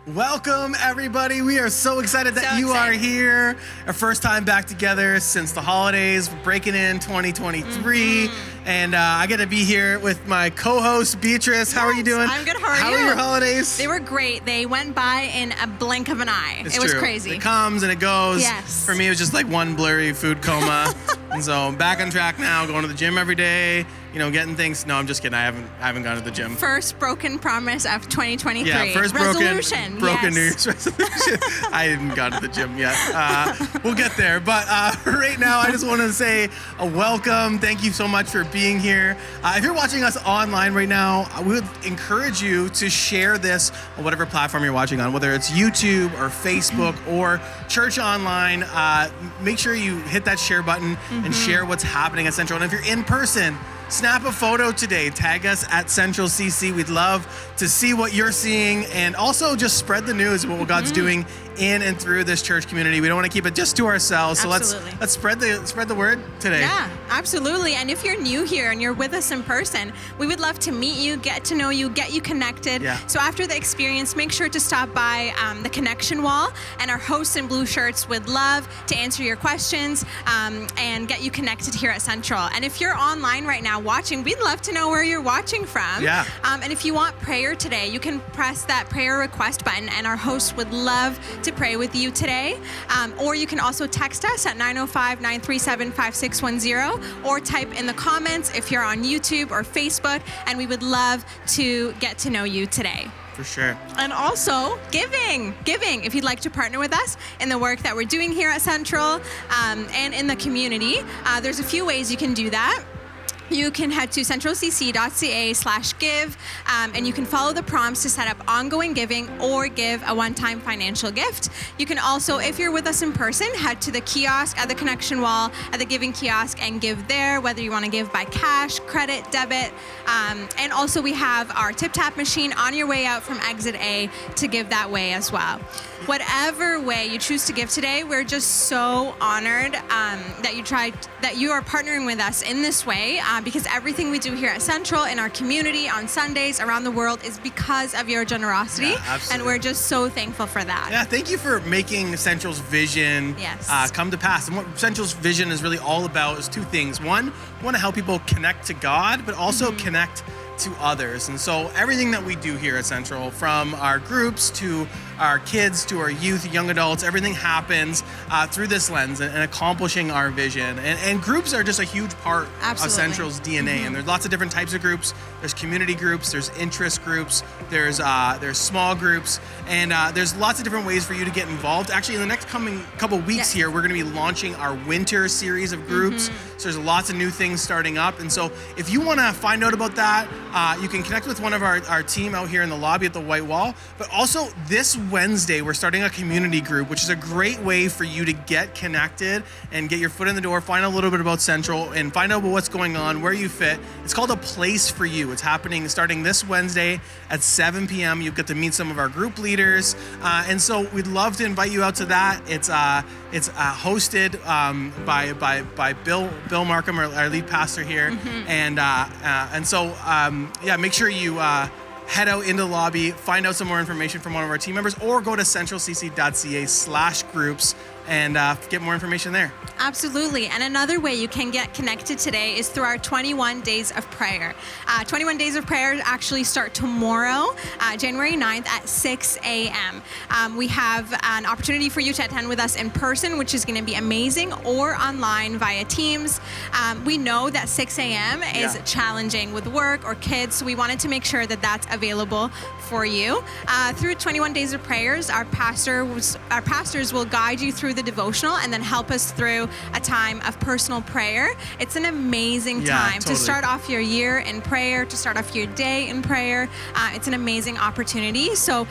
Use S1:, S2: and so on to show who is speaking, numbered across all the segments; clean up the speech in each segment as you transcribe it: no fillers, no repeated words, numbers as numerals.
S1: Welcome, everybody. We are so excited that you are here. Our first time back together since the holidays. We're breaking in 2023. And I get to be here with my co-host, Beatrice. How are you doing?
S2: I'm good. How are you?
S1: How are your holidays?
S2: They were great. They went by in a blink of an eye.
S1: It's
S2: it was
S1: true.
S2: crazy.
S1: It comes and it goes.
S2: Yes.
S1: For me, it was just like one blurry food coma. And so I'm back on track now, going to the gym every day, getting things. No, I'm just kidding. I haven't gone to the gym.
S2: First broken promise of 2023.
S1: Yeah, first
S2: resolution.
S1: broken New Year's resolution. I haven't gone to the gym yet. We'll get there. But right now, I just want to say a welcome. Thank you so much for being here. If you're watching us online right now, we would encourage you to share this on whatever platform you're watching on, whether it's YouTube or Facebook or Church Online. Make sure you hit that share button and share what's happening at Central. And if you're in person, snap a photo today. Tag us at centralcc. We'd love to see what you're seeing, and also just spread the news of what God's doing in and through this church community. We don't want to keep it just to ourselves. So let's spread the word today.
S2: Yeah, absolutely. And if you're new here and you're with us in person, we would love to meet you, get to know you, get you connected.
S1: Yeah.
S2: So after the experience, make sure to stop by the connection wall, and our hosts in blue shirts would love to answer your questions and get you connected here at Central. And if you're online right now watching, we'd love to know where you're watching from.
S1: Yeah.
S2: And if you want prayer today, you can press that prayer request button, and our hosts would love to pray with you today. Or you can also text us at 905-937-5610, or type in the comments if you're on YouTube or Facebook, and we would love to get to know you today.
S1: For sure.
S2: And also giving. If you'd like to partner with us in the work that we're doing here at Central and in the community, there's a few ways you can do that. You can head to centralcc.ca/give, and you can follow the prompts to set up ongoing giving or give a one-time financial gift. You can also, if you're with us in person, head to the kiosk at the connection wall at the giving kiosk and give there, whether you want to give by cash, credit, debit. And also we have our tip-tap machine on your way out from exit A to give that way as well. Whatever way you choose to give today, we're just so honored that you are partnering with us in this way, because everything we do here at Central in our community on Sundays around the world is because of your generosity.
S1: Yeah,
S2: and we're just so thankful for that.
S1: Yeah, thank you for making Central's vision come to pass. And what Central's vision is really all about is two things. One, we want to help people connect to God, but also connect to others. And so everything that we do here at Central, from our groups to our kids to our youth, young adults, everything happens through this lens and accomplishing our vision. And groups are just a huge part of Central's DNA. And there's lots of different types of groups. There's community groups, there's interest groups, there's small groups, and there's lots of different ways for you to get involved. Actually, in the next coming couple weeks here, we're going to be launching our winter series of groups. So there's lots of new things starting up. And so if you want to find out about that, you can connect with one of our team out here in the lobby at the White Wall. But also this Wednesday, we're starting a community group, which is a great way for you to get connected and get your foot in the door, find out a little bit about Central, and find out what's going on, where you fit. It's called A Place for You. It's happening starting this Wednesday at 7 p.m. You get to meet some of our group leaders. And so we'd love to invite you out to that. It's hosted by Bill Markham, our lead pastor here. And so make sure you head out into the lobby, find out some more information from one of our team members, or go to centralcc.ca/groups and get more information there.
S2: Absolutely. And another way you can get connected today is through our 21 Days of Prayer. 21 Days of Prayer actually start tomorrow, January 9th at 6 a.m. We have an opportunity for you to attend with us in person, which is going to be amazing, or online via Teams. We know that 6 a.m. is challenging with work or kids, so we wanted to make sure that that's available for you. Through 21 Days of Prayers, our pastors will guide you through the devotional and then help us through a time of personal prayer. It's an amazing time to start off your year in prayer, to start off your day in prayer. It's an amazing opportunity. So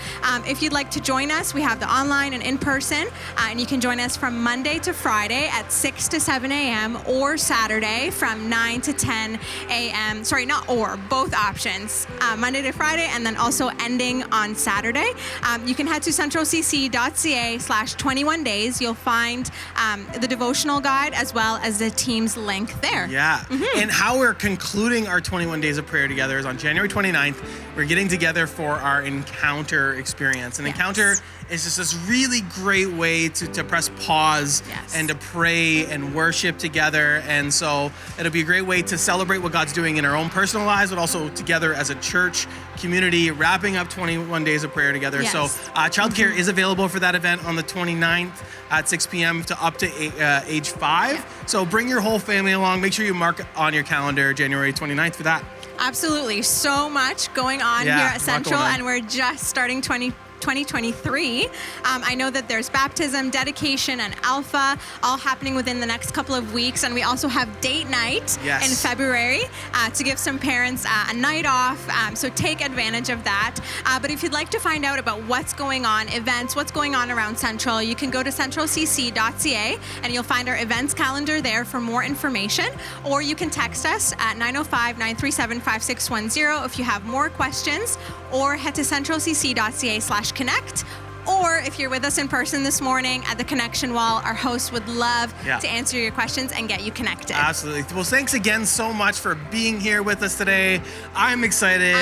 S2: if you'd like to join us, we have the online and in person, and you can join us from Monday to Friday at 6 to 7 a.m. or Saturday from 9 to 10 a.m. Sorry, not or, both options. Monday to Friday, and then also ending on Saturday. You can head to centralcc.ca/21 days. you'll find the devotional guide as well as the team's link there.
S1: Yeah. And how we're concluding our 21 days of prayer together is on January 29th. We're getting together for our encounter experience. An encounter is just this really great way to press pause and to pray and worship together. And so it'll be a great way to celebrate what God's doing in our own personal lives, but also together as a church community, wrapping up 21 days of prayer together. So childcare is available for that event on the 29th at 6 p.m. to up to age 5. So bring your whole family along. Make sure you mark on your calendar January 29th for that.
S2: Absolutely. So much going on here at Central, and we're just starting 2023. I know that there's baptism, dedication, and Alpha all happening within the next couple of weeks. And we also have date night in February to give some parents a night off. So take advantage of that. But if you'd like to find out about what's going on, events, what's going on around Central, you can go to centralcc.ca and you'll find our events calendar there for more information. Or you can text us at 905-937-5610 if you have more questions, or head to centralcc.ca/connect. Or if you're with us in person this morning at the connection wall, our host would love to answer your questions and get you connected.
S1: Absolutely. Well, thanks again so much for being here with us today. I'm excited.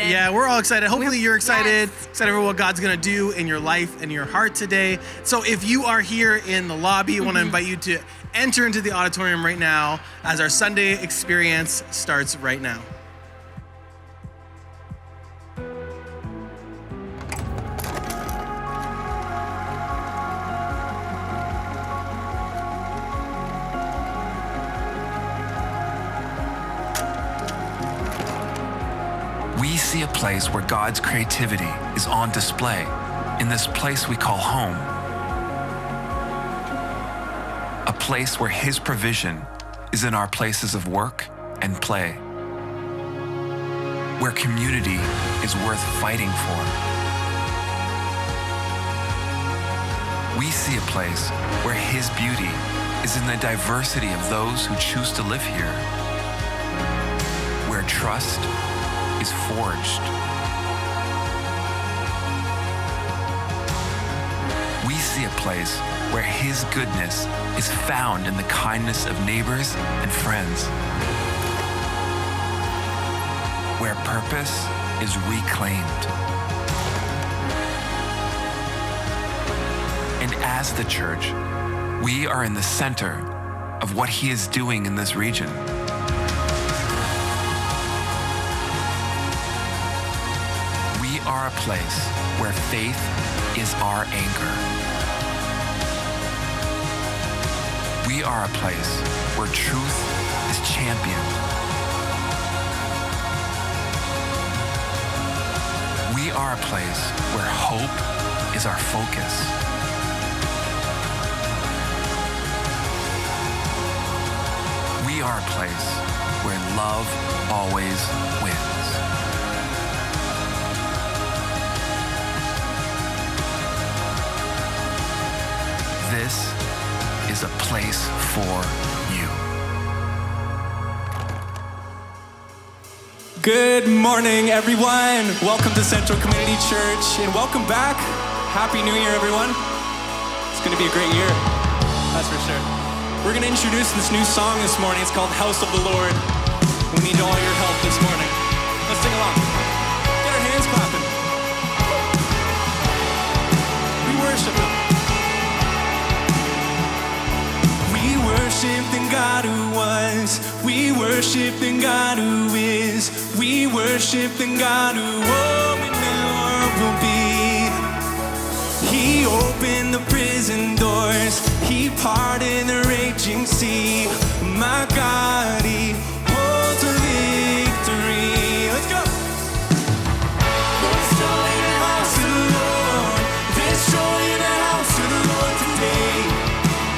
S1: Yeah, we're all excited. Hopefully you're excited. Excited for what God's going to do in your life and your heart today. So if you are here in the lobby, I want to invite you to enter into the auditorium right now as our Sunday experience starts right now.
S3: We see a place where God's creativity is on display in this place we call home. A place where His provision is in our places of work and play. Where community is worth fighting for. We see a place where His beauty is in the diversity of those who choose to live here. Where trust is forged. We see a place where His goodness is found in the kindness of neighbors and friends. Where purpose is reclaimed. And as the church, we are in the center of what He is doing in this region. We are a place where faith is our anchor. We are a place where truth is championed. We are a place where hope is our focus. We are a place where love always wins. This is a place for you.
S4: Good morning, everyone. Welcome to Central Community Church, and welcome back. Happy New Year, everyone. It's going to be a great year, that's for sure. We're going to introduce this new song this morning. It's called House of the Lord. We need all your help this morning. Let's sing along. Get our hands clapping. We worship Him. We worship the God who was. We worship the God who is. We worship the God who opened the Lord will be. He opened the prison doors. He parted the raging sea. My God, He holds a victory. Let's go. There's joy in the house of the Lord. There's joy in the house of the Lord today.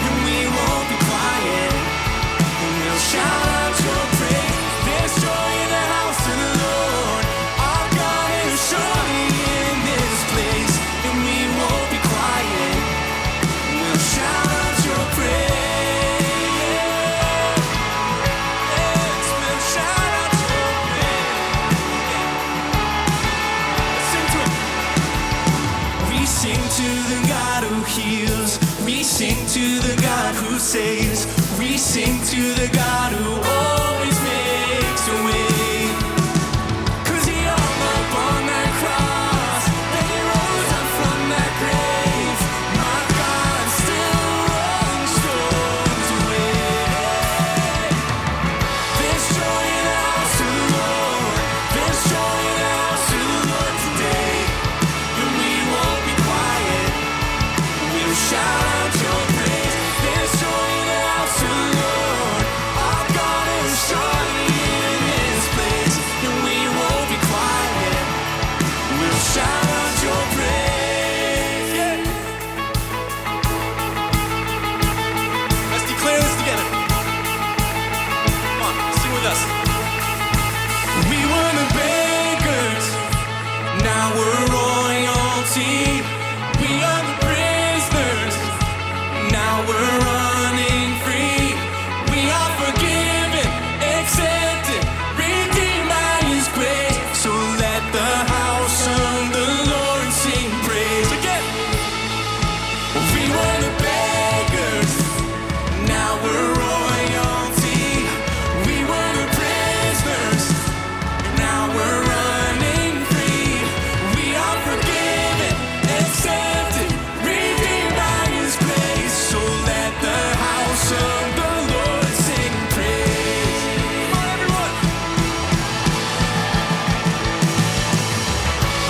S4: And we won't be quiet. And we'll shout out your praise. There's joy in the house of the Lord. Our God is surely in this place. And we won't be quiet. And we'll shout out your praise. Yes, we'll shout out your praise. Let's sing to Him. We sing to the God who heals. We sing to the God who saves. We sing to the God who always makes a way. 'Cause he hung up on that cross, then he rose up from that grave. My God still runs storms away. There's joy in the house of the Lord. There's joy in the house of the Lord today. And we won't be quiet. We'll shout out your praise. There's joy in the house of the Lord. Our God is surely in this place. And we won't be quiet. We'll shout out your praise. Yeah. Let's declare this together. Come on, sing with us. We were the beggars, now we're royalty. We are the prisoners, now we're running free. We are forgiven, accepted, redeemed by His grace. So let the house of the Lord sing praise again. We were the beggars, now we're royalty. We were the prisoners, now we're running free. We are forgiven, accepted, redeemed by His grace. So let the house of the Lord sing praise. Come on, everyone.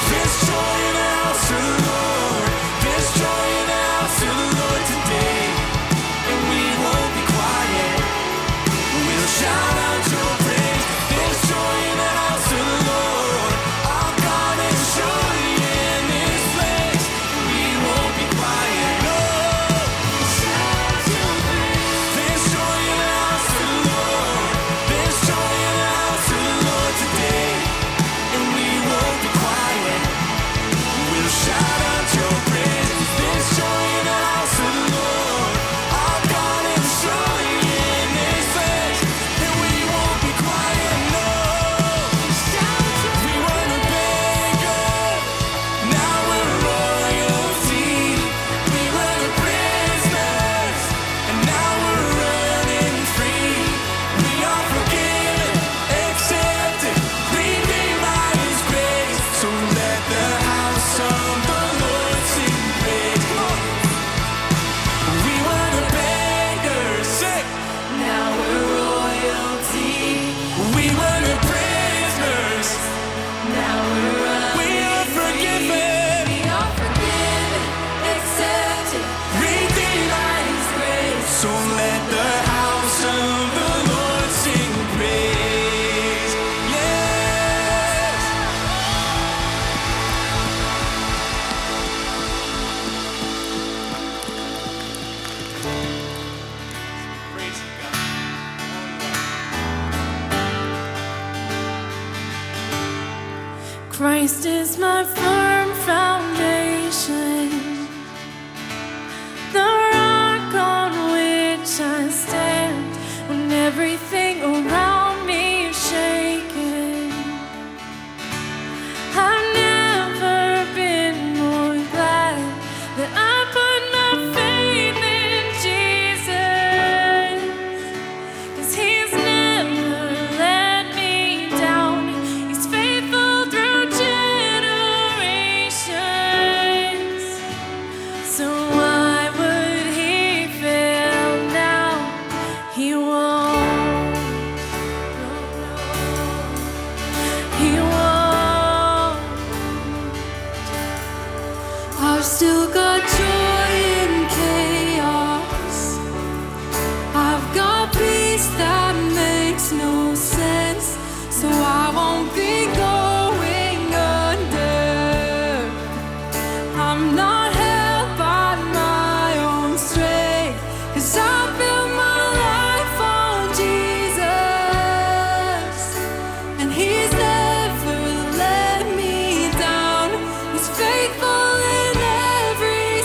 S4: There's joy in the house of the Lord. There's joy in the house of the Lord today. And we won't be quiet. We'll shout out your praise. There's joy in the house of the Lord. Our God is surely in this place. We won't be quiet. No. Shout out your praise. There's joy in the house of the Lord. There's joy in the house of the Lord today. And we won't be quiet. We'll shout out your praise. There's joy in the house of the Lord. Our God is surely in this place. And we won't be quiet, no. We were the beggars, now we're royalty. We were the prisoners, and now we're running free. We are forgiven, accepted, redeemed by His grace. So let the house of the Lord sing praise. Come on. We were the beggars, sick. Now we're royalty. We were the prisoners. Now we're running. We are forgiven. We are forgiven, accepted, redeemed by His grace. So let the house of the Lord sing praise. Yes. Praise God.
S5: Christ is my firm foundation, the rock on which I stand when everything around me is shaking. I've never been more glad that I put my faith in Jesus, 'cause He's never let me down. He's faithful through generations. So why would He fail now? He won't. He won't. I've still got joy in chaos. I've got peace that makes no sense. So I won't be going under. I'm not held by my own strength, 'cause I built my life on Jesus, and He's never let me down. He's faithful in every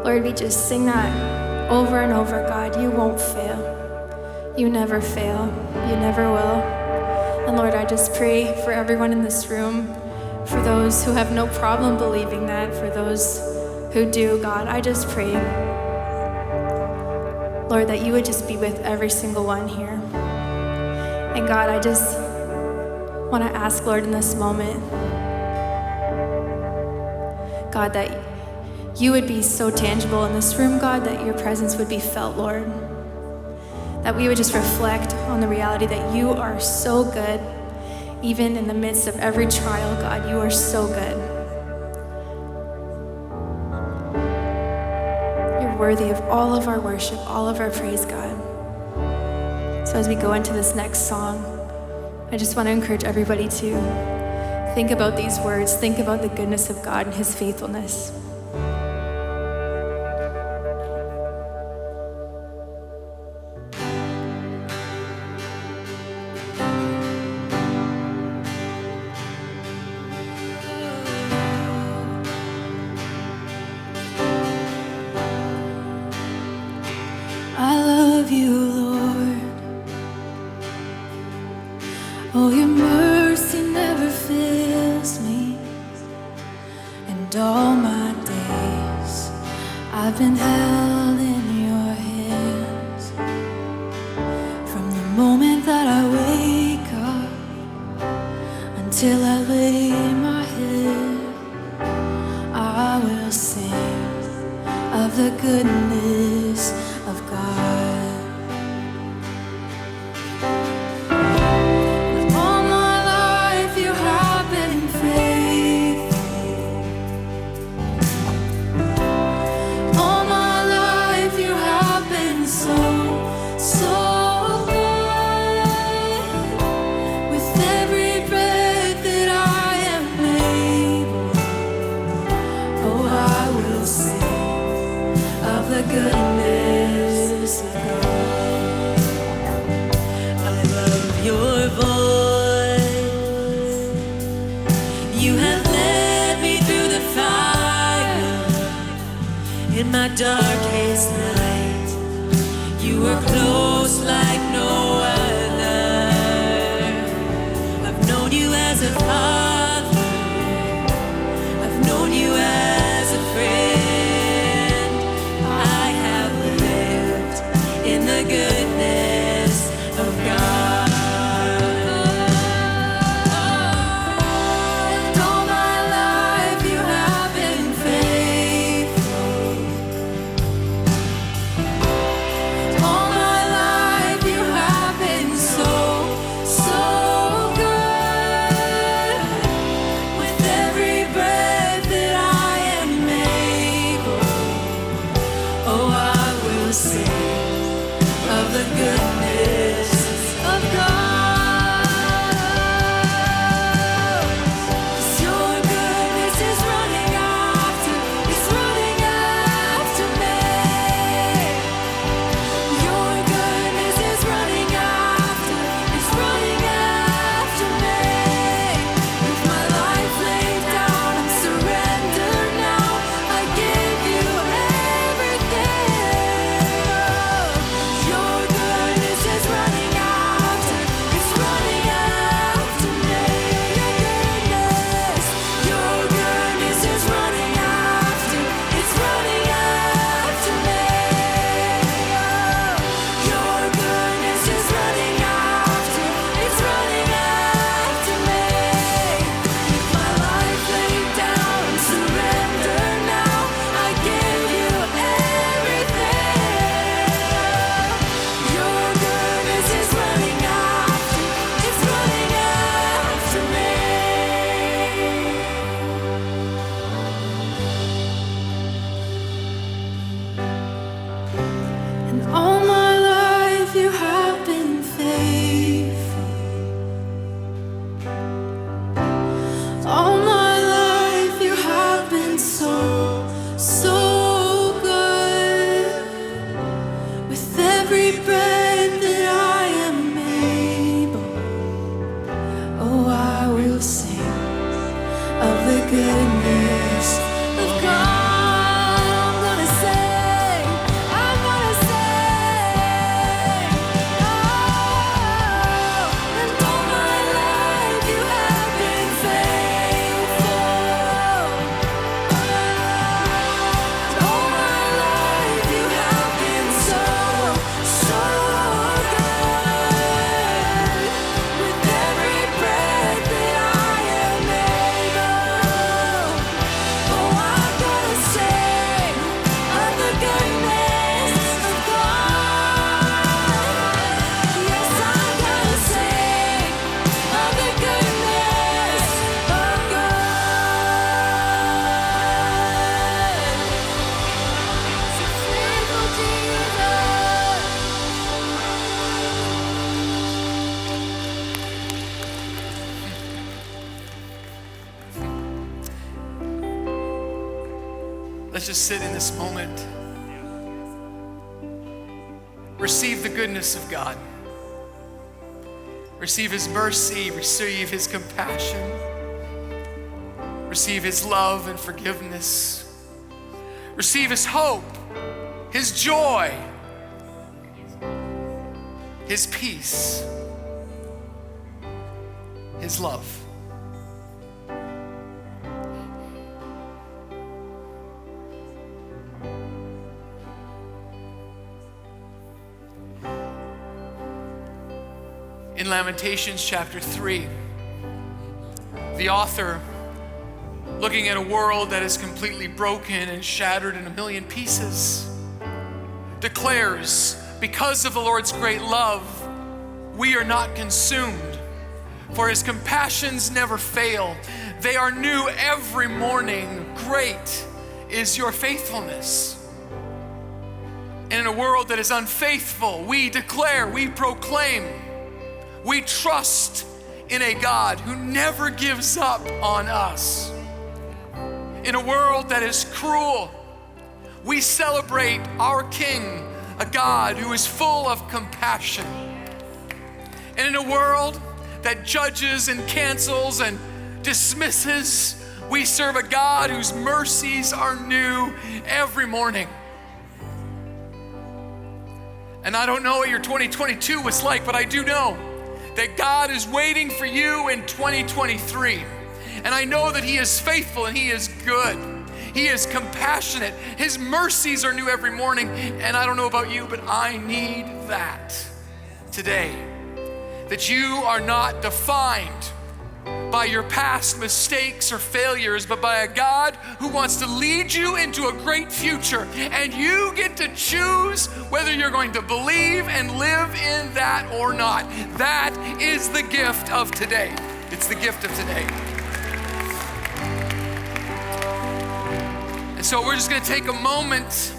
S5: Lord, we just sing that over and over, God. You won't fail. You never fail. You never will. And Lord, I just pray for everyone in this room, for those who have no problem believing that, for those who do, God, I just pray, Lord, that you would just be with every single one here. And God, I just want to ask, Lord, in this moment, God, that you would be so tangible in this room, God, that your presence would be felt, Lord. That we would just reflect on the reality that you are so good, even in the midst of every trial, God, you are so good. You're worthy of all of our worship, all of our praise, God. So as we go into this next song, I just want to encourage everybody to think about these words, think about the goodness of God and his faithfulness.
S4: I love you, Lord. Oh, your mercy never fails me. And all my days I've been held in your hands. From the moment that I wake up until I lay my head, I will sing of the goodness of God. All my life you have been faithful. All my life you have been so, so good. With every breath that I am able, oh, I will sing of the goodness of God. I love your voice. You have led me through the fire in my darkest night. You were close like no other. I've known you as a father. I've known you as a friend. I have lived in the goodness of God. And all my life you have been faithful. All my life you have been so, so good. With every breath that I am able, oh, I will sing of the goodness of God. 'Cause your goodness is running after, it's running after me. Your goodness is running after, it's running after me. With my life laid down, I'm surrendered now. I give you everything.
S6: just sit in this moment. Receive the goodness of God. Receive his mercy, receive his compassion. Receive his love and forgiveness. Receive his hope, his joy, his peace, his love. In Lamentations chapter 3, the author, looking at a world that is completely broken and shattered in a million pieces, declares, because of the Lord's great love, we are not consumed, for his compassions never fail. They are new every morning. Great is your faithfulness. And in a world that is unfaithful, we declare, we proclaim, we trust in a God who never gives up on us. In a world that is cruel, we celebrate our King, a God who is full of compassion. And in a world that judges and cancels and dismisses, we serve a God whose mercies are new every morning. And I don't know what your 2022 was like, but I do know that God is waiting for you in 2023. And I know that he is faithful and he is good. He is compassionate. His mercies are new every morning. And I don't know about you, but I need that today. That you are not defined by your past mistakes or failures, but by a God who wants to lead you into a great future. And you get to choose whether you're going to believe and live in that or not. That is the gift of today. It's the gift of today. And so we're just going to take a moment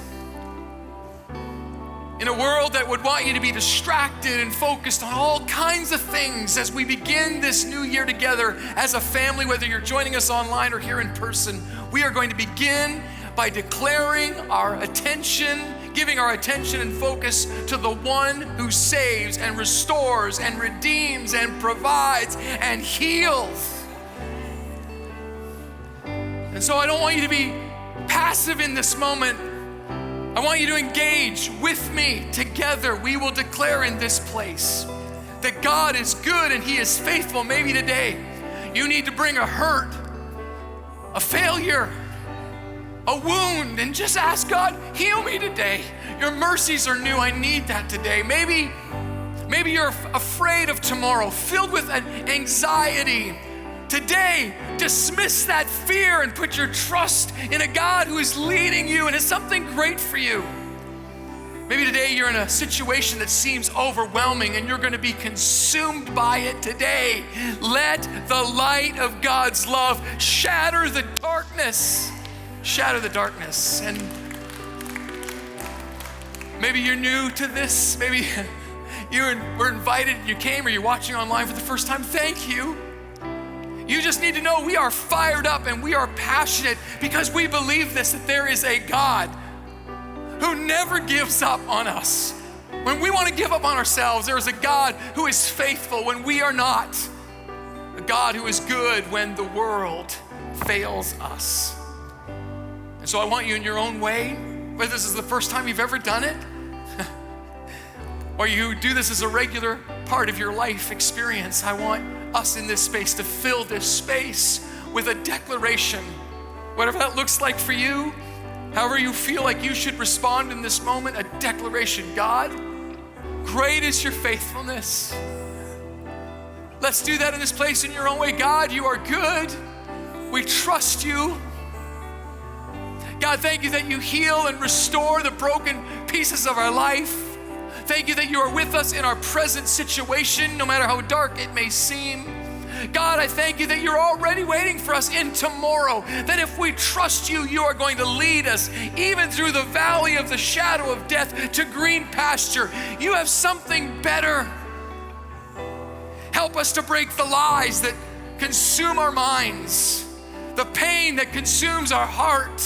S6: in a world that would want you to be distracted and focused on all kinds of things as we begin this new year together as a family, whether you're joining us online or here in person. We are going to begin by declaring our attention, giving our attention and focus to the one who saves and restores and redeems and provides and heals. And so I don't want you to be passive in this moment. I want you to engage with me together. We will declare in this place that God is good and he is faithful. Maybe today you need to bring a hurt, a failure, a wound, and just ask God, heal me today. Your mercies are new. I need that today. Maybe you're afraid of tomorrow, filled with anxiety. Today, dismiss that fear and put your trust in a God who is leading you and has something great for you. Maybe today you're in a situation that seems overwhelming and you're going to be consumed by it today. Let the light of God's love shatter the darkness. Shatter the darkness. And maybe you're new to this. Maybe you were invited and you came, or you're watching online for the first time. Thank you. You just need to know we are fired up and we are passionate because we believe this, that there is a God who never gives up on us. When we want to give up on ourselves, there is a God who is faithful when we are not. A God who is good when the world fails us. And so I want you, in your own way, whether this is the first time you've ever done it, or you do this as a regular part of your life experience, I want us in this space to fill this space with a declaration. Whatever that looks like for you, however you feel like you should respond in this moment, a declaration. God, great is your faithfulness. Let's do that in this place in your own way. God, you are good. We trust you. God, thank you that you heal and restore the broken pieces of our life. Thank you that you are with us in our present situation, no matter how dark it may seem. God, I thank you that you're already waiting for us in tomorrow, that if we trust you, you are going to lead us even through the valley of the shadow of death to green pasture. You have something better. Help us to break the lies that consume our minds, the pain that consumes our heart.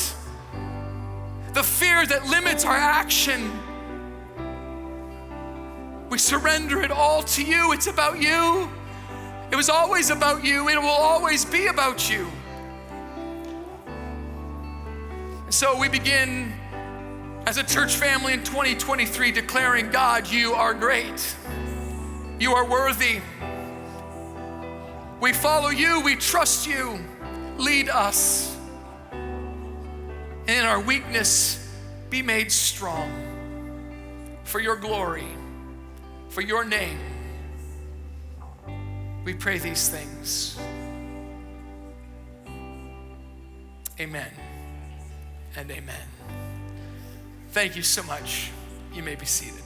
S6: the fear that limits our action. We surrender it all to you. It's about you. It was always about you. It will always be about you. And so we begin as a church family in 2023 declaring, God, you are great. You are worthy. We follow you. We trust you. Lead us. And in our weakness, be made strong for your glory, for your name. We pray these things. Amen and amen. Thank you so much. You may be seated.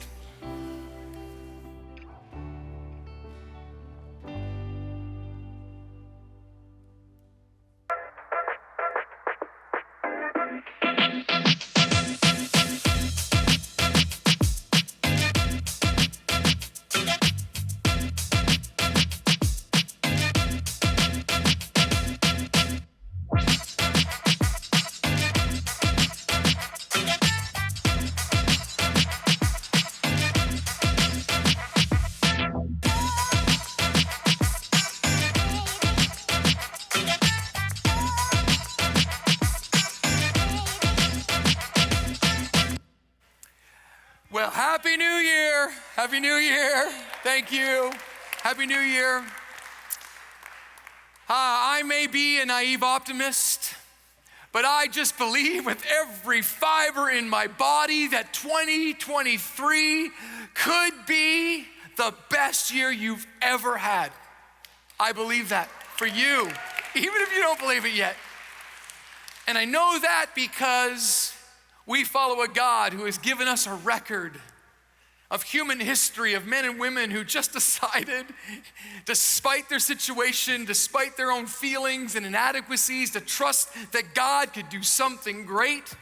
S6: Well, Happy New Year. Happy New Year. Thank you. Happy New Year. I may be a naive optimist, but I just believe with every fiber in my body that 2023 could be the best year you've ever had. I believe that for you, even if you don't believe it yet. And I know that because we follow a God who has given us a record of human history of men and women who just decided, despite their situation, despite their own feelings and inadequacies, to trust that God could do something great.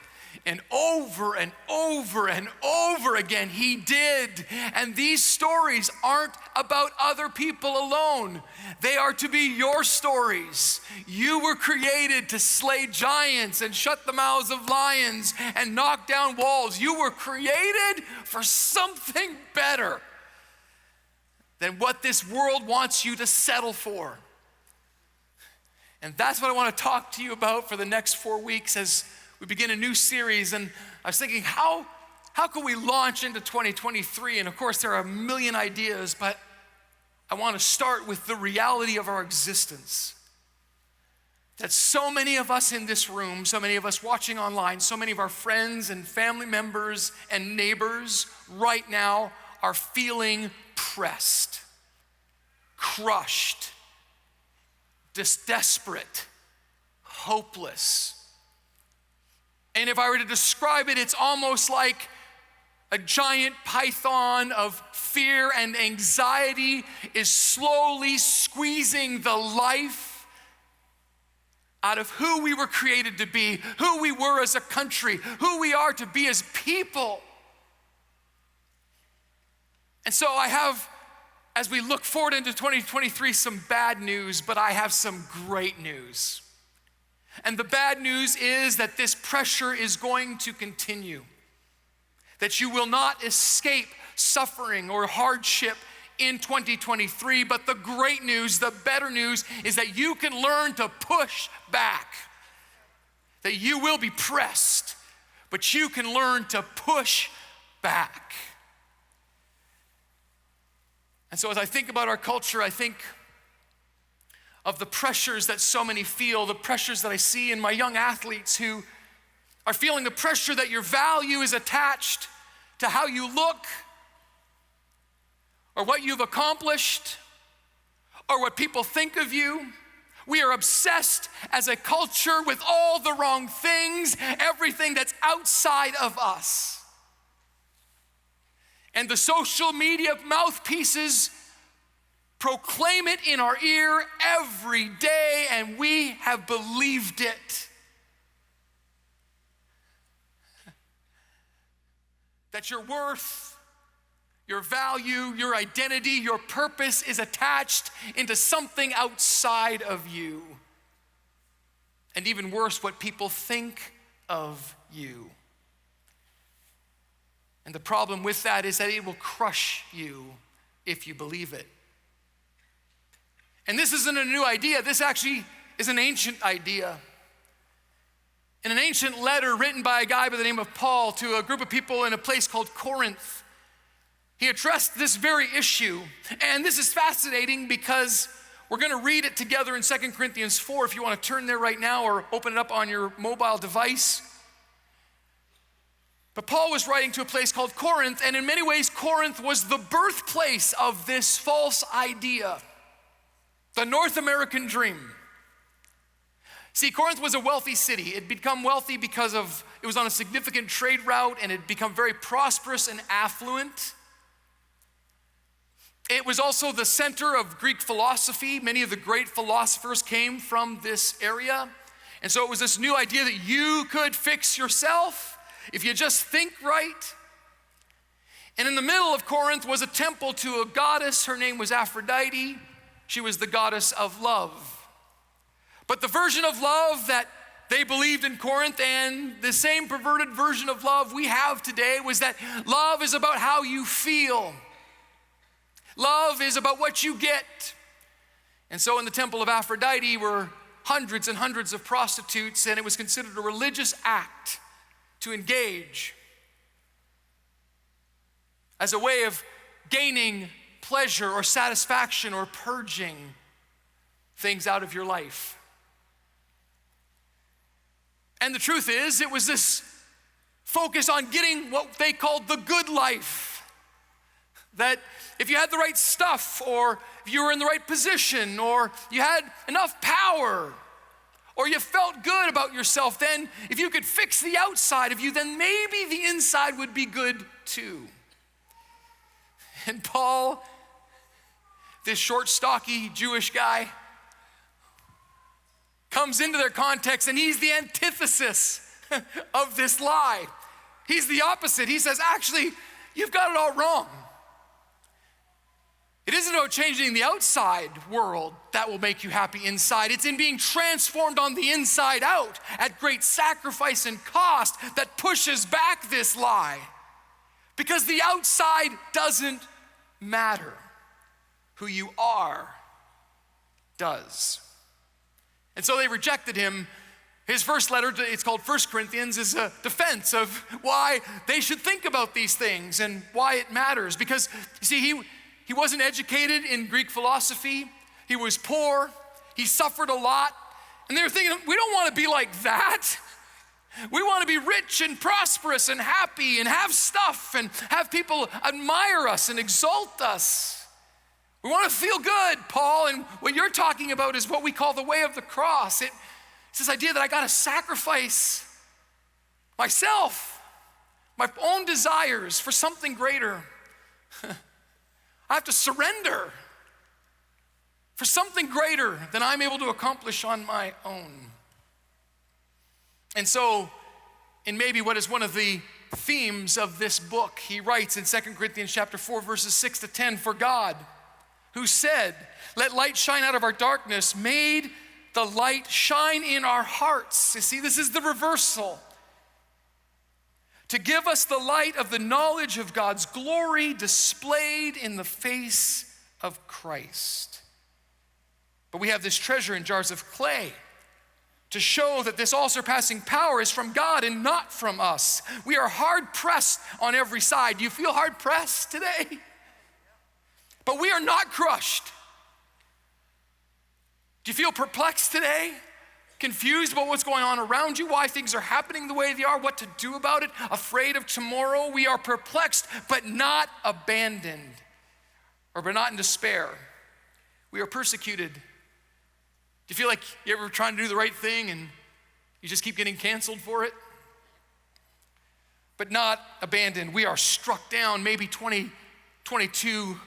S6: And over and over and over again, he did. And these stories aren't about other people alone. They are to be your stories. You were created to slay giants and shut the mouths of lions and knock down walls. You were created for something better than what this world wants you to settle for. And that's what I want to talk to you about for the next 4 weeks as we begin a new series. And I was thinking, how can we launch into 2023? And of course, there are a million ideas, but I want to start with the reality of our existence. That so many of us in this room, so many of us watching online, so many of our friends and family members and neighbors right now are feeling pressed, crushed, desperate, hopeless. And if I were to describe it, it's almost like a giant python of fear and anxiety is slowly squeezing the life out of who we were created to be, who we were as a country, who we are to be as people. And so I have, as we look forward into 2023, some bad news, but I have some great news. And the bad news is that this pressure is going to continue, that you will not escape suffering or hardship in 2023. But the great news, the better news, is that you can learn to push back, that you will be pressed, but you can learn to push back. And so as I think about our culture, I think of the pressures that so many feel, the pressures that I see in my young athletes who are feeling the pressure that your value is attached to how you look or what you've accomplished or what people think of you. We are obsessed as a culture with all the wrong things, everything that's outside of us. And the social media mouthpieces proclaim it in our ear every day, and we have believed it. That your worth, your value, your identity, your purpose is attached into something outside of you. And even worse, what people think of you. And the problem with that is that it will crush you if you believe it. And this isn't a new idea. This actually is an ancient idea. In an ancient letter written by a guy by the name of Paul to a group of people in a place called Corinth, he addressed this very issue. And this is fascinating because we're going to read it together in 2 Corinthians 4 if you want to turn there right now or open it up on your mobile device. But Paul was writing to a place called Corinth, and in many ways, Corinth was the birthplace of this false idea, the North American dream. See, Corinth was a wealthy city. It had become wealthy because it was on a significant trade route, and it had become very prosperous and affluent. It was also the center of Greek philosophy. Many of the great philosophers came from this area. And so it was this new idea that you could fix yourself if you just think right. And in the middle of Corinth was a temple to a goddess. Her name was Aphrodite. She was the goddess of love. But the version of love that they believed in Corinth, and the same perverted version of love we have today, was that love is about how you feel. Love is about what you get. And so in the temple of Aphrodite were hundreds and hundreds of prostitutes, and it was considered a religious act to engage as a way of gaining pleasure or satisfaction or purging things out of your life. And the truth is, it was this focus on getting what they called the good life. That if you had the right stuff, or if you were in the right position, or you had enough power, or you felt good about yourself, then if you could fix the outside of you, then maybe the inside would be good too. And Paul, this short, stocky Jewish guy, comes into their context, and he's the antithesis of this lie. He's the opposite. He says, actually, you've got it all wrong. It isn't about changing the outside world that will make you happy inside. It's in being transformed on the inside out at great sacrifice and cost that pushes back this lie. Because the outside doesn't matter. Who you are does. And so they rejected him. His first letter, it's called 1 Corinthians, is a defense of why they should think about these things and why it matters. Because, you see, he wasn't educated in Greek philosophy. He was poor. He suffered a lot. And they were thinking, we don't want to be like that. We want to be rich and prosperous and happy and have stuff and have people admire us and exalt us. We want to feel good, Paul. And what you're talking about is what we call the way of the cross. It's this idea that I got to sacrifice myself, my own desires for something greater. I have to surrender for something greater than I'm able to accomplish on my own. And so, in maybe what is one of the themes of this book, he writes in 2 Corinthians chapter 4, verses 6 to 10, for God, who said, let light shine out of our darkness, made the light shine in our hearts. You see, this is the reversal. To give us the light of the knowledge of God's glory displayed in the face of Christ. But we have this treasure in jars of clay to show that this all-surpassing power is from God and not from us. We are hard-pressed on every side. Do you feel hard-pressed today? But we are not crushed. Do you feel perplexed today? Confused about what's going on around you, why things are happening the way they are, what to do about it, afraid of tomorrow? We are perplexed, but not abandoned, or but not in despair. We are persecuted. Do you feel like you're ever trying to do the right thing and you just keep getting canceled for it? But not abandoned. We are struck down. Maybe 2022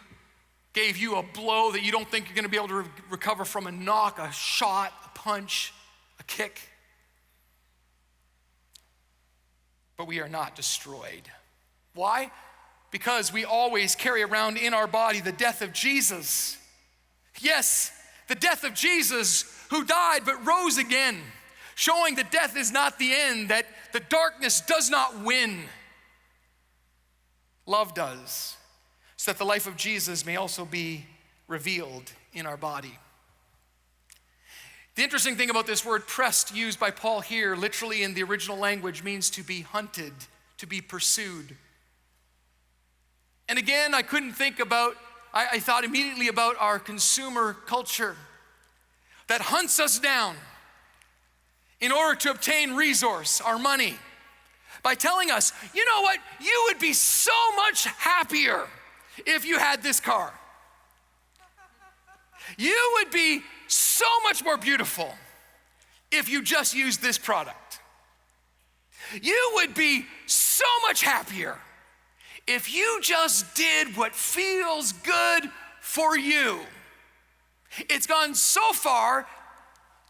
S6: gave you a blow that you don't think you're going to be able to recover from, a knock, a shot, a punch, a kick. But we are not destroyed. Why? Because we always carry around in our body the death of Jesus. Yes, the death of Jesus, who died but rose again, showing that death is not the end, that the darkness does not win. Love does, so that the life of Jesus may also be revealed in our body. The interesting thing about this word pressed used by Paul here, literally in the original language, means to be hunted, to be pursued. And again, I thought immediately about our consumer culture that hunts us down in order to obtain resource, our money, by telling us, you know what, you would be so much happier if you had this car. You would be so much more beautiful if you just used this product. You would be so much happier if you just did what feels good for you. It's gone so far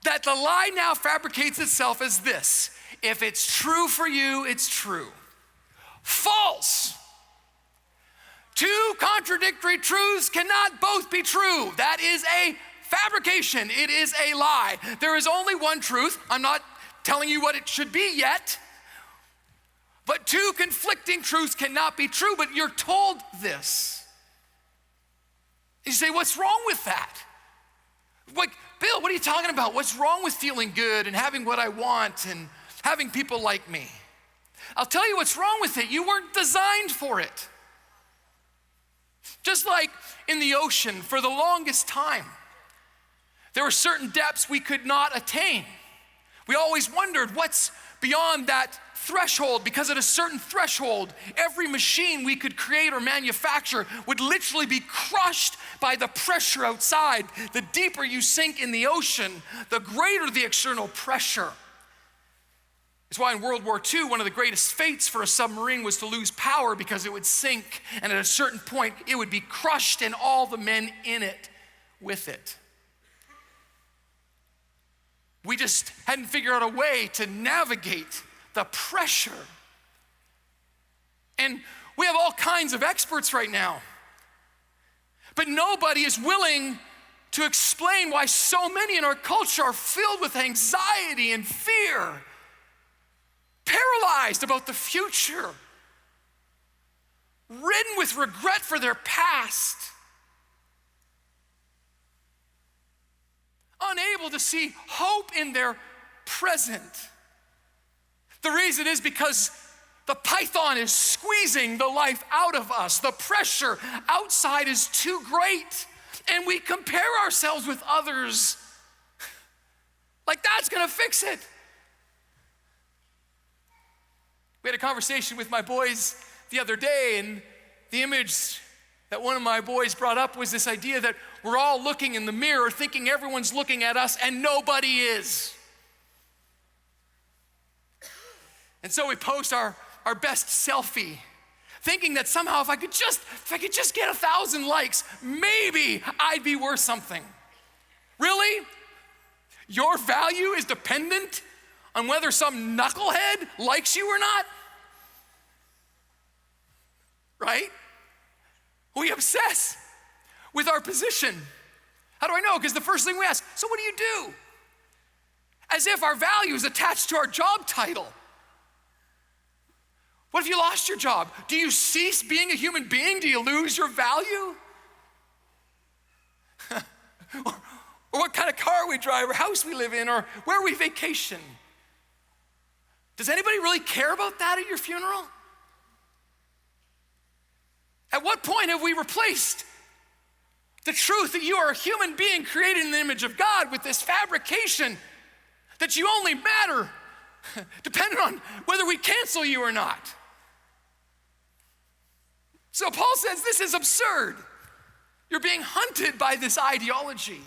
S6: that the lie now fabricates itself as this: if it's true for you, it's true. False. Two contradictory truths cannot both be true. That is a fabrication. It is a lie. There is only one truth. I'm not telling you what it should be yet. But two conflicting truths cannot be true, but you're told this. You say, what's wrong with that? Like, Bill, what are you talking about? What's wrong with feeling good and having what I want and having people like me? I'll tell you what's wrong with it. You weren't designed for it. Just like in the ocean, for the longest time, there were certain depths we could not attain. We always wondered what's beyond that threshold, because at a certain threshold, every machine we could create or manufacture would literally be crushed by the pressure outside. The deeper you sink in the ocean, the greater the external pressure. It's why in World War II, one of the greatest fates for a submarine was to lose power, because it would sink, and at a certain point, it would be crushed and all the men in it with it. We just hadn't figured out a way to navigate the pressure. And we have all kinds of experts right now, but nobody is willing to explain why so many in our culture are filled with anxiety and fear, paralyzed about the future, ridden with regret for their past, unable to see hope in their present. The reason is because the python is squeezing the life out of us. The pressure outside is too great, and we compare ourselves with others like that's gonna fix it. We had a conversation with my boys the other day, and the image that one of my boys brought up was this idea that we're all looking in the mirror thinking everyone's looking at us and nobody is. And so we post our best selfie, thinking that somehow if I could just get 1,000 likes, maybe I'd be worth something. Really? Your value is dependent on whether some knucklehead likes you or not? Right? We obsess with our position. How do I know? Because the first thing we ask, so what do you do? As if our value is attached to our job title. What if you lost your job? Do you cease being a human being? Do you lose your value? Or what kind of car we drive, or house we live in, or where we vacation? Does anybody really care about that at your funeral? At what point have we replaced the truth that you are a human being created in the image of God with this fabrication that you only matter depending on whether we cancel you or not? So Paul says this is absurd. You're being hunted by this ideology.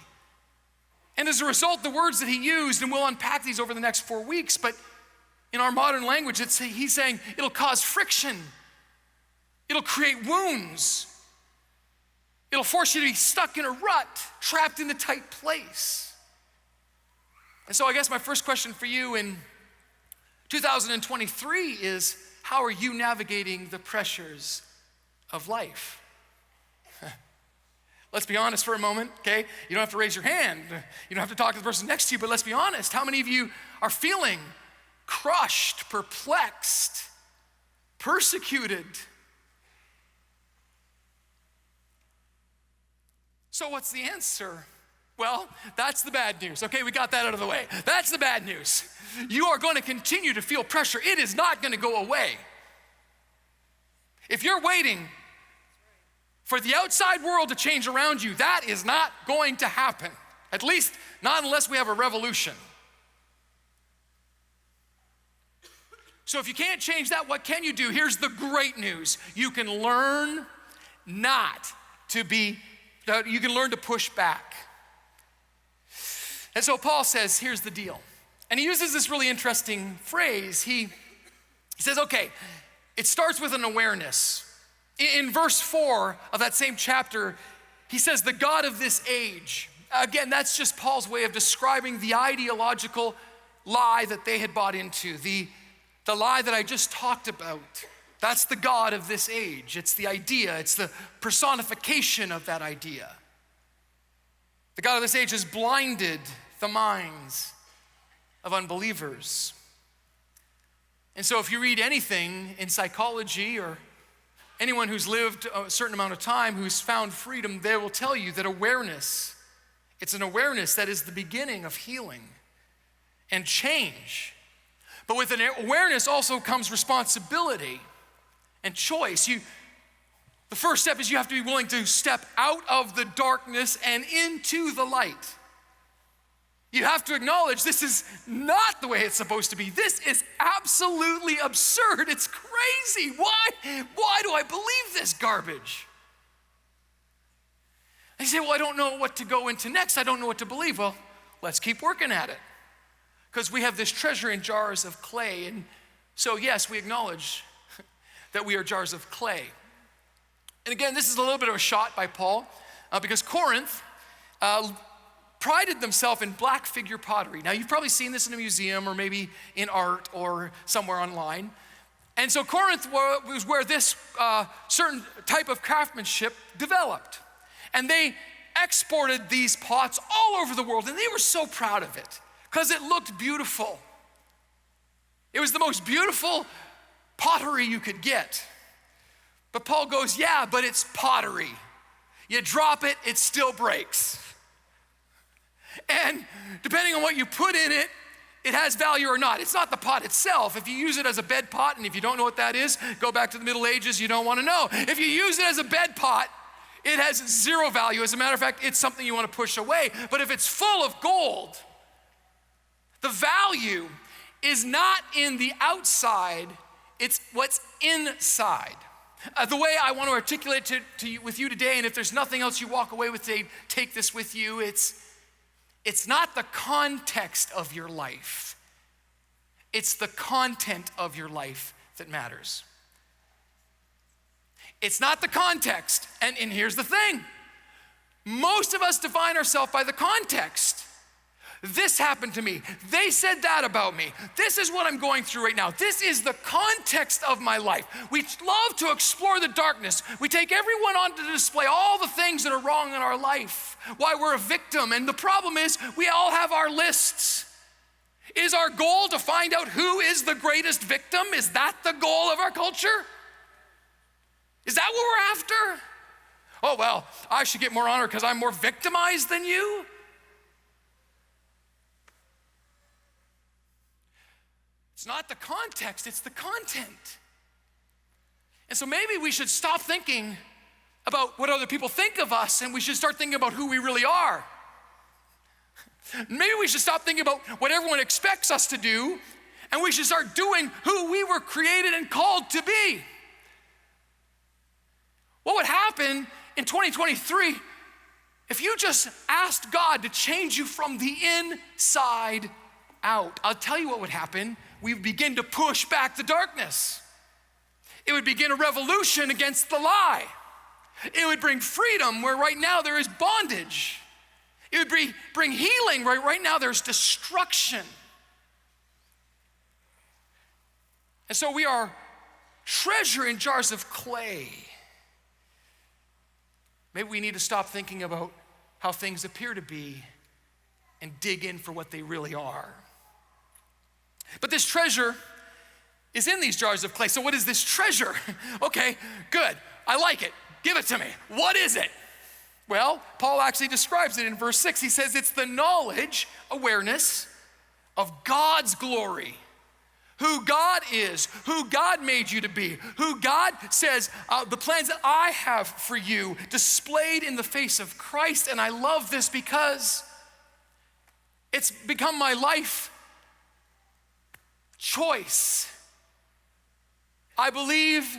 S6: And as a result, the words that he used, and we'll unpack these over the next 4 weeks, but in our modern language, he's saying it'll cause friction. It'll create wounds. It'll force you to be stuck in a rut, trapped in a tight place. And so I guess my first question for you in 2023 is, how are you navigating the pressures of life? Let's be honest for a moment, okay? You don't have to raise your hand. You don't have to talk to the person next to you, but let's be honest. How many of you are feeling crushed, perplexed, persecuted, So what's the answer? Well, that's the bad news. Okay, we got that out of the way. That's the bad news. You are going to continue to feel pressure. It is not going to go away. If you're waiting for the outside world to change around you, that is not going to happen. At least not unless we have a revolution. So if you can't change that, what can you do? Here's the great news. You can learn you can learn to push back. And so Paul says, here's the deal. And he uses this really interesting phrase. He says, okay, it starts with an awareness. In verse 4 of that same chapter, he says, the God of this age. Again, that's just Paul's way of describing the ideological lie that they had bought into, the lie that I just talked about. That's the God of this age. It's the idea, it's the personification of that idea. The God of this age has blinded the minds of unbelievers. And so if you read anything in psychology or anyone who's lived a certain amount of time, who's found freedom, they will tell you that awareness, it's an awareness that is the beginning of healing and change. But with an awareness also comes responsibility and choice. The first step is you have to be willing to step out of the darkness and into the light. You have to acknowledge this is not the way it's supposed to be. This is absolutely absurd. It's crazy. Why do I believe this garbage? And you say, well, I don't know what to go into next. I don't know what to believe. Well, let's keep working at it. Because we have this treasure in jars of clay. And so, yes, we acknowledge that we are jars of clay. And again, this is a little bit of a shot by Paul because Corinth prided themselves in black figure pottery. Now, you've probably seen this in a museum or maybe in art or somewhere online. And so Corinth was where this certain type of craftsmanship developed. And they exported these pots all over the world, and they were so proud of it because it looked beautiful. It was the most beautiful pottery you could get. But Paul goes, yeah, but it's pottery. You drop it, it still breaks. And depending on what you put in it, it has value or not. It's not the pot itself. If you use it as a bed pot, and if you don't know what that is, go back to the Middle Ages, you don't want to know. If you use it as a bed pot, it has zero value. As a matter of fact, it's something you want to push away. But if it's full of gold, the value is not in the outside, it's what's inside. The way I want to articulate with you today, and if there's nothing else you walk away with today, take this with you, it's not the context of your life. It's the content of your life that matters. It's not the context. And here's the thing. Most of us define ourselves by the context. This happened to me. They said that about me. This is what I'm going through right now. This is the context of my life. We love to explore the darkness. We take everyone on to display all the things that are wrong in our life, why we're a victim. And the problem is we all have our lists. Is our goal to find out who is the greatest victim? Is that the goal of our culture? Is that what we're after? Oh, well, I should get more honor because I'm more victimized than you. It's not the context, it's the content. And so maybe we should stop thinking about what other people think of us and we should start thinking about who we really are. Maybe we should stop thinking about what everyone expects us to do and we should start doing who we were created and called to be. What would happen in 2023 if you just asked God to change you from the inside out? I'll tell you what would happen. We would begin to push back the darkness. It would begin a revolution against the lie. It would bring freedom where right now there is bondage. It would bring healing where right now there's destruction. And so we are treasure in jars of clay. Maybe we need to stop thinking about how things appear to be and dig in for what they really are. But this treasure is in these jars of clay. So what is this treasure? Okay, good. I like it. Give it to me. What is it? Well, Paul actually describes it in verse 6. He says it's the knowledge, awareness of God's glory, who God is, who God made you to be, who God says, the plans that I have for you displayed in the face of Christ. And I love this because it's become my life choice. I believe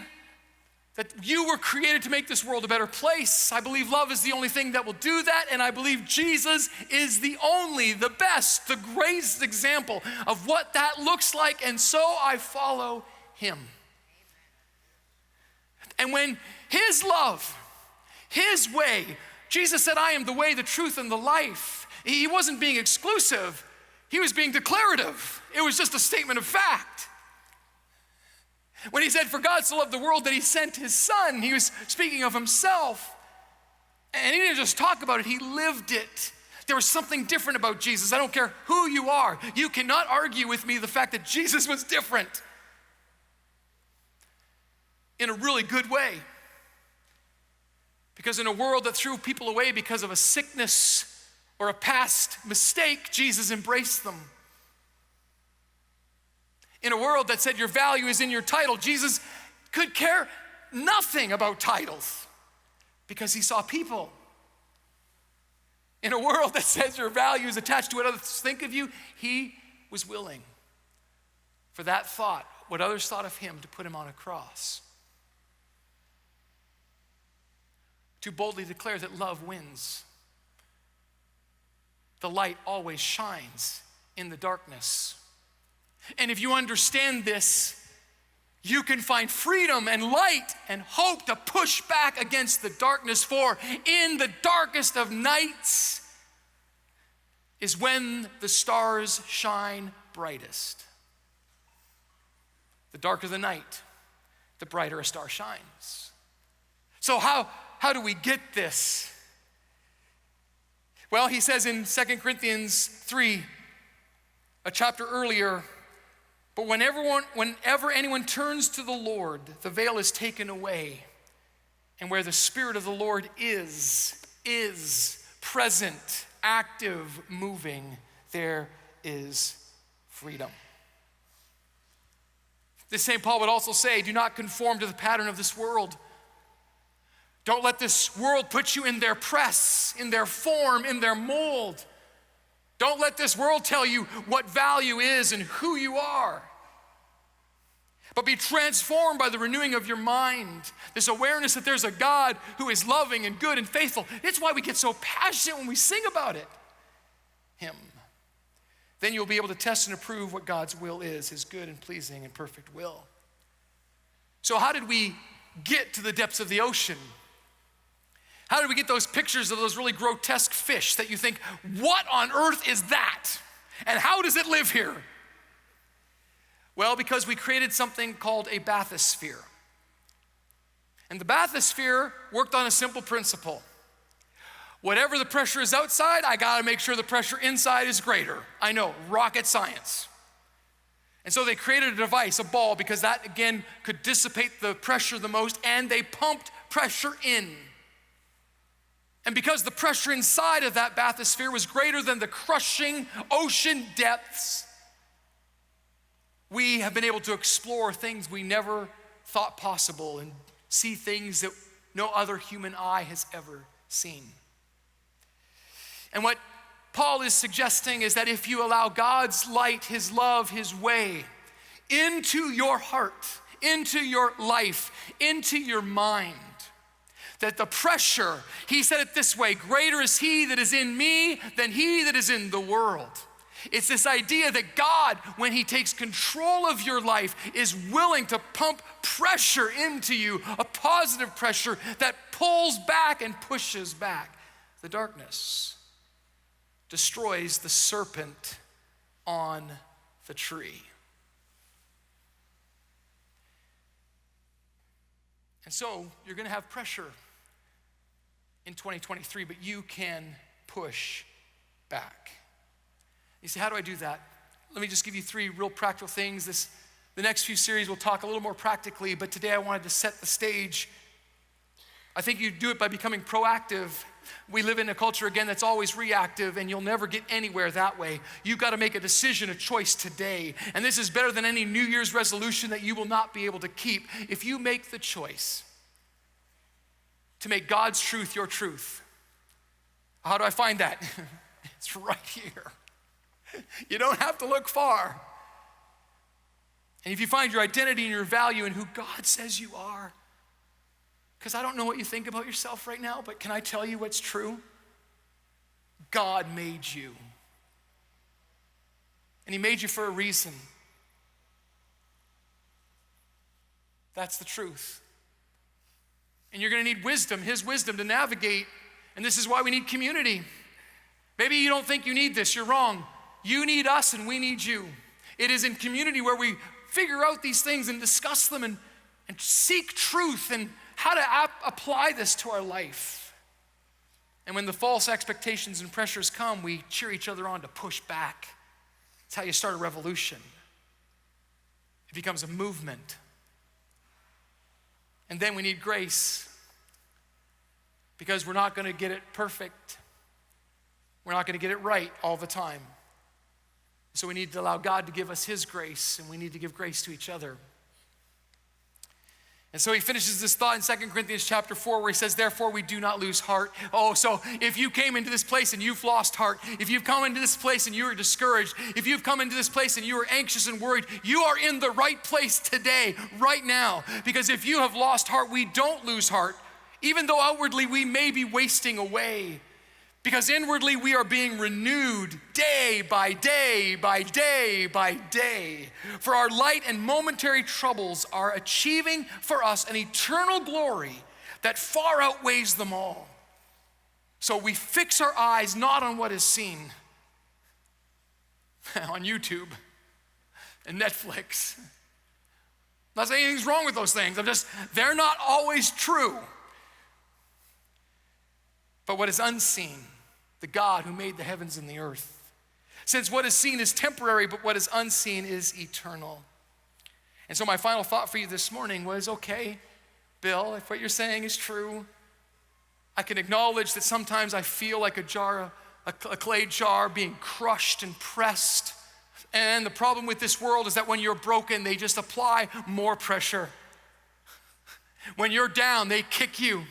S6: that you were created to make this world a better place. I believe love is the only thing that will do that, and I believe Jesus is the only, the best, the greatest example of what that looks like, and so I follow him. And when his love, his way, Jesus said, I am the way, the truth, and the life. He wasn't being exclusive, he was being declarative. It was just a statement of fact. When he said, for God so loved the world that he sent his son, he was speaking of himself. And he didn't just talk about it, he lived it. There was something different about Jesus. I don't care who you are. You cannot argue with me the fact that Jesus was different in a really good way. Because in a world that threw people away because of a sickness or a past mistake, Jesus embraced them. In a world that said your value is in your title, Jesus could care nothing about titles because he saw people. In a world that says your value is attached to what others think of you, he was willing for that thought, what others thought of him, to put him on a cross. To boldly declare that love wins. The light always shines in the darkness. And if you understand this, you can find freedom and light and hope to push back against the darkness, for in the darkest of nights is when the stars shine brightest. The darker the night, the brighter a star shines. So how do we get this? Well, he says in 2 Corinthians 3, a chapter earlier, but whenever anyone turns to the Lord, the veil is taken away. And where the Spirit of the Lord is present, active, moving, there is freedom. The St. Paul would also say, do not conform to the pattern of this world. Don't let this world put you in their press, in their form, in their mold. Don't let this world tell you what value is and who you are. But be transformed by the renewing of your mind. This awareness that there's a God who is loving and good and faithful. It's why we get so passionate when we sing about it. Him. Then you'll be able to test and approve what God's will is, his good and pleasing and perfect will. So how did we get to the depths of the ocean? How did we get those pictures of those really grotesque fish that you think, what on earth is that? And how does it live here? Well, because we created something called a bathysphere. And the bathysphere worked on a simple principle. Whatever the pressure is outside, I gotta make sure the pressure inside is greater. I know, rocket science. And so they created a device, a ball, because that again could dissipate the pressure the most, and they pumped pressure in. And because the pressure inside of that bathysphere was greater than the crushing ocean depths, we have been able to explore things we never thought possible and see things that no other human eye has ever seen. And what Paul is suggesting is that if you allow God's light, his love, his way into your heart, into your life, into your mind, that the pressure, he said it this way, greater is he that is in me than he that is in the world. It's this idea that God, when he takes control of your life, is willing to pump pressure into you, a positive pressure that pulls back and pushes back the darkness, destroys the serpent on the tree. And so you're gonna have pressure in 2023, but you can push back. You say, how do I do that? Let me just give you 3 real practical things. The next few series we'll talk a little more practically, but today I wanted to set the stage. I think you do it by becoming proactive We live in a culture, again, that's always reactive, and you'll never get anywhere that way. You've got to make a decision, a choice today. And this is better than any New Year's resolution that you will not be able to keep. If you make the choice to make God's truth your truth. How do I find that? It's right here. You don't have to look far. And if you find your identity and your value in who God says you are, because I don't know what you think about yourself right now, but can I tell you what's true? God made you. And he made you for a reason. That's the truth. And you're going to need wisdom, his wisdom to navigate. And this is why we need community. Maybe you don't think you need this. You're wrong. You need us and we need you. It is in community where we figure out these things and discuss them and seek truth and how to apply this to our life. And when the false expectations and pressures come, we cheer each other on to push back. It's how you start a revolution. It becomes a movement. And then we need grace, because we're not going to get it perfect. We're not going to get it right all the time. So we need to allow God to give us his grace, and we need to give grace to each other. And so he finishes this thought in 2 Corinthians chapter 4 where he says, therefore we do not lose heart. Oh, so if you came into this place and you've lost heart, if you've come into this place and you are discouraged, if you've come into this place and you are anxious and worried, you are in the right place today, right now. Because if you have lost heart, we don't lose heart, even though outwardly we may be wasting away. Because inwardly we are being renewed day by day by day by day. For our light and momentary troubles are achieving for us an eternal glory that far outweighs them all. So we fix our eyes not on what is seen on YouTube and Netflix. I'm not saying anything's wrong with those things. They're not always true. But what is unseen, the God who made the heavens and the earth. Since what is seen is temporary, but what is unseen is eternal. And so my final thought for you this morning was, okay, Bill, if what you're saying is true, I can acknowledge that sometimes I feel like a clay jar being crushed and pressed. And the problem with this world is that when you're broken, they just apply more pressure. When you're down, they kick you.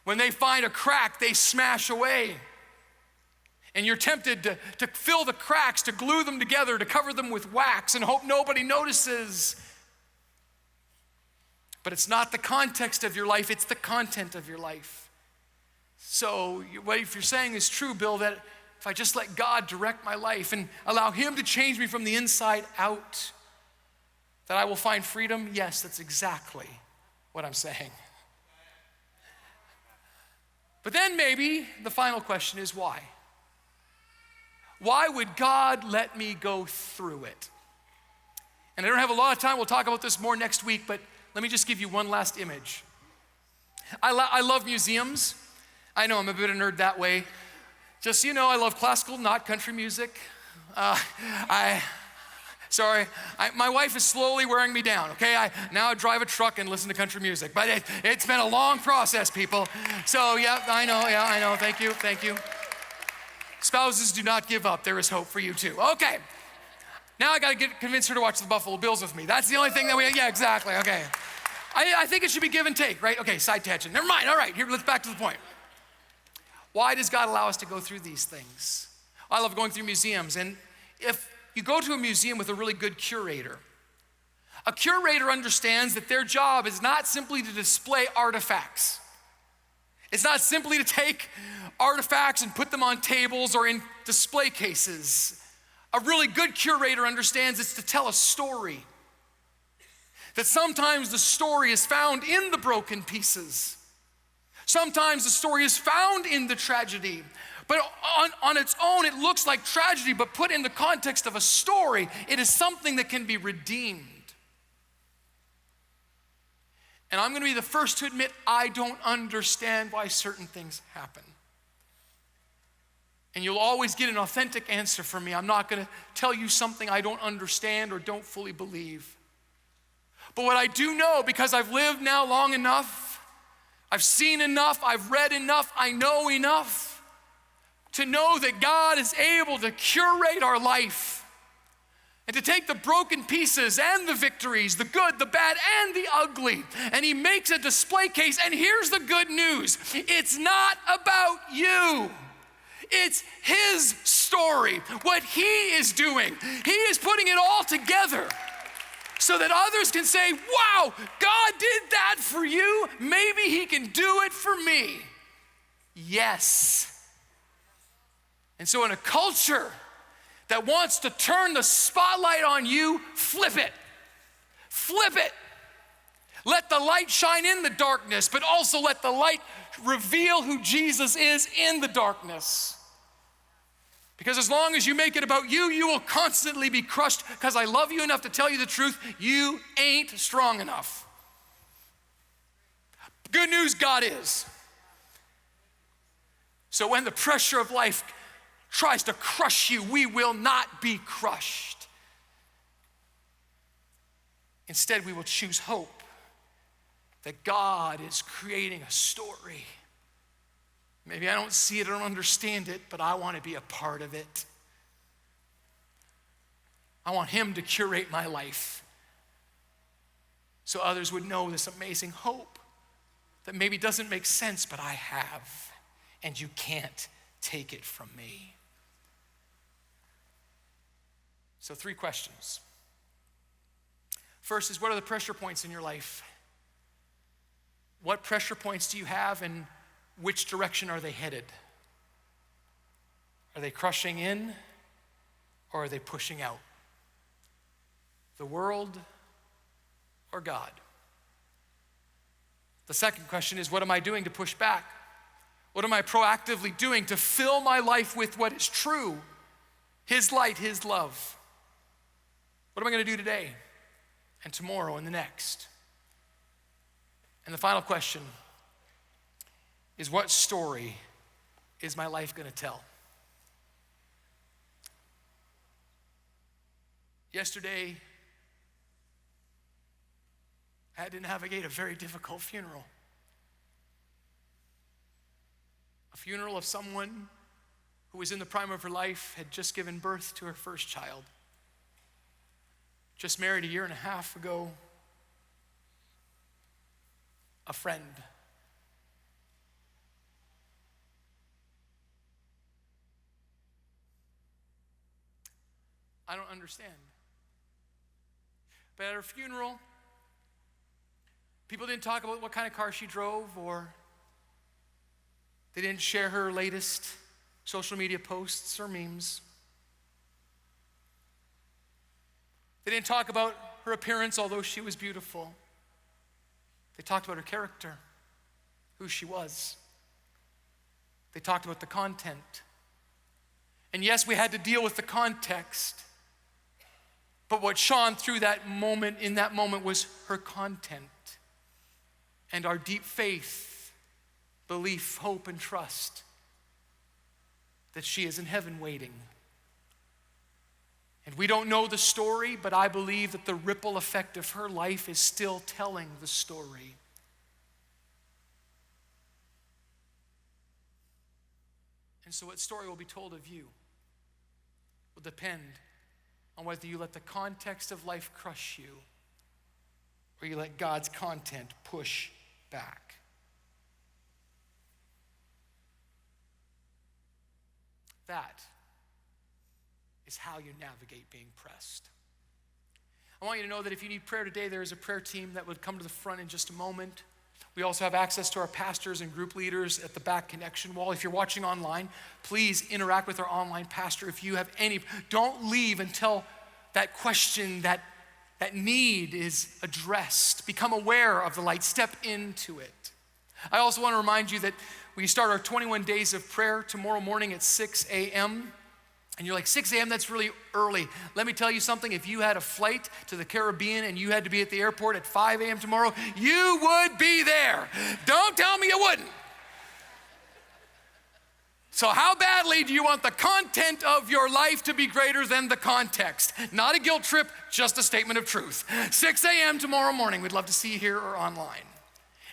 S6: When they find a crack, they smash away. And you're tempted to fill the cracks, to glue them together, to cover them with wax and hope nobody notices. But it's not the context of your life, it's the content of your life. So what if you're saying is true, Bill, that if I just let God direct my life and allow him to change me from the inside out, that I will find freedom? Yes, that's exactly what I'm saying. But then maybe the final question is why? Why would God let me go through it? And I don't have a lot of time. We'll talk about this more next week, but let me just give you one last image. I love museums. I know I'm a bit of a nerd that way. Just so you know, I love classical, not country music. My wife is slowly wearing me down, okay? Now I drive a truck and listen to country music, but it's been a long process, people. So yeah, I know, thank you. Spouses, do not give up. There is hope for you too. Okay, now I gotta convince her to watch the Buffalo Bills with me. That's the only thing yeah, exactly, okay. I think it should be give and take, right? Okay, side tangent, never mind, all right, here, let's back to the point. Why does God allow us to go through these things? I love going through museums, and if you go to a museum with a really good curator, a curator understands that their job is not simply to display artifacts. It's not simply to take artifacts and put them on tables or in display cases. A really good curator understands it's to tell a story. That sometimes the story is found in the broken pieces. Sometimes the story is found in the tragedy. But on its own, it looks like tragedy, but put in the context of a story, it is something that can be redeemed. And I'm gonna be the first to admit I don't understand why certain things happen. And you'll always get an authentic answer from me. I'm not gonna tell you something I don't understand or don't fully believe. But what I do know, because I've lived now long enough, I've seen enough, I've read enough, I know enough to know that God is able to curate our life and to take the broken pieces and the victories, the good, the bad, and the ugly, and he makes a display case. And here's the good news. It's not about you. It's his story, what he is doing. He is putting it all together so that others can say, wow, God did that for you. Maybe he can do it for me. Yes. And so in a culture that wants to turn the spotlight on you, flip it. Flip it. Let the light shine in the darkness, but also let the light reveal who Jesus is in the darkness. Because as long as you make it about you, you will constantly be crushed, because I love you enough to tell you the truth, you ain't strong enough. Good news, God is. So when the pressure of life tries to crush you, we will not be crushed. Instead, we will choose hope that God is creating a story. Maybe I don't see it or don't understand it, but I want to be a part of it. I want him to curate my life so others would know this amazing hope that maybe doesn't make sense, but I have, and you can't take it from me. So 3 questions. First is, what are the pressure points in your life? What pressure points do you have, and which direction are they headed? Are they crushing in, or are they pushing out? The world or God? The second question is, what am I doing to push back? What am I proactively doing to fill my life with what is true? His light, his love. What am I going to do today and tomorrow and the next? And the final question is, what story is my life going to tell? Yesterday, I had to navigate a very difficult funeral. A funeral of someone who was in the prime of her life, had just given birth to her first child. Just married a year and a half ago. A friend. I don't understand. But at her funeral, people didn't talk about what kind of car she drove, or they didn't share her latest social media posts or memes. They didn't talk about her appearance, although she was beautiful. They talked about her character, who she was. They talked about the content. And yes, we had to deal with the context. But what shone through that moment, in that moment, was her content and our deep faith, belief, hope, and trust that she is in heaven waiting. And we don't know the story, but I believe that the ripple effect of her life is still telling the story. And so what story will be told of you will depend on whether you let the context of life crush you, or you let God's content push back. That is how you navigate being pressed. I want you to know that if you need prayer today, there is a prayer team that would come to the front in just a moment. We also have access to our pastors and group leaders at the back connection wall. If you're watching online, please interact with our online pastor. If you have any, don't leave until that question, that need is addressed. Become aware of the light. Step into it. I also want to remind you that we start our 21 days of prayer tomorrow morning at 6 a.m. And you're like, 6 a.m., that's really early. Let me tell you something. If you had a flight to the Caribbean and you had to be at the airport at 5 a.m. tomorrow, you would be there. Don't tell me you wouldn't. So how badly do you want the content of your life to be greater than the context? Not a guilt trip, just a statement of truth. 6 a.m. tomorrow morning. We'd love to see you here or online.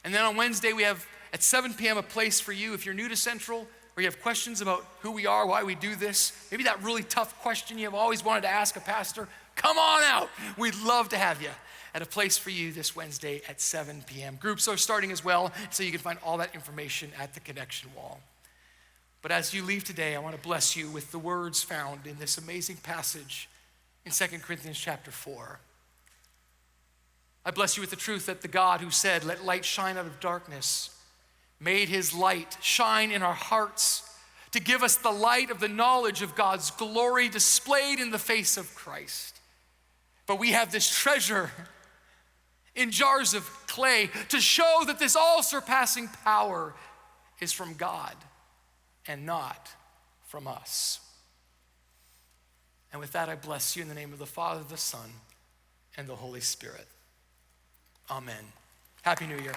S6: And then on Wednesday, we have at 7 p.m., a place for you. If you're new to Central or you have questions about who we are, why we do this, maybe that really tough question you've always wanted to ask a pastor, come on out. We'd love to have you at a place for you this Wednesday at 7 p.m. Groups are starting as well, so you can find all that information at the connection wall. But as you leave today, I want to bless you with the words found in this amazing passage in 2 Corinthians chapter 4. I bless you with the truth that the God who said, let light shine out of darkness, made his light shine in our hearts to give us the light of the knowledge of God's glory displayed in the face of Christ. But we have this treasure in jars of clay to show that this all-surpassing power is from God and not from us. And with that, I bless you in the name of the Father, the Son, and the Holy Spirit. Amen. Happy New Year.